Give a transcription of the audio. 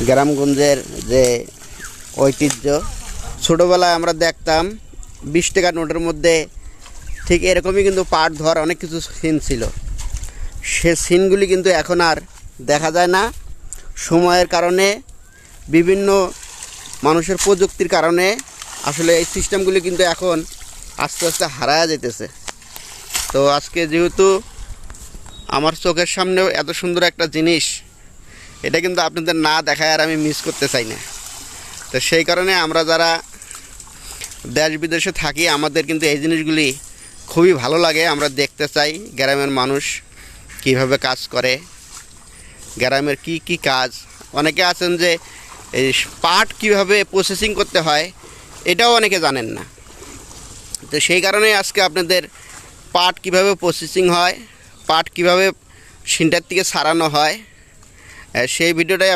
গ্রামগঞ্জের যে ঐতিহ্য। ছোটোবেলায় আমরা দেখতাম 20 টাকা নোটের মধ্যে ঠিক এরকমই কিন্তু পাট ধোয়ার অনেক কিছু সিন ছিল। সে সিনগুলি কিন্তু এখন আর দেখা যায় না। সময়ের কারণে, বিভিন্ন মানুষের প্রযুক্তির কারণে আসলে এই সিস্টেমগুলি কিন্তু এখন আস্তে আস্তে হারায়া যেতেছে। তো আজকে যেহেতু আমার চোখের সামনেও এত সুন্দর একটা জিনিস, এটা কিন্তু আপনাদের না দেখায় আর আমি মিস করতে চাই না। তো সেই কারণে আমরা যারা দেশ বিদেশে থাকি, আমাদের কিন্তু এই জিনিসগুলি খুবই ভালো লাগে। আমরা দেখতে চাই গ্রামের মানুষ কিভাবে কাজ করে, গ্রামের কি কি কাজ। অনেকে আছেন যে এই পাট কীভাবে প্রসেসিং করতে হয় এটাও অনেকে জানেন না। তো সেই কারণে আজকে আপনাদের পাট কিভাবে প্রসেসিং হয়, পাট কিভাবে সিন্টার থেকে ছাড়ানো হয়, সেই ভিডিওটাই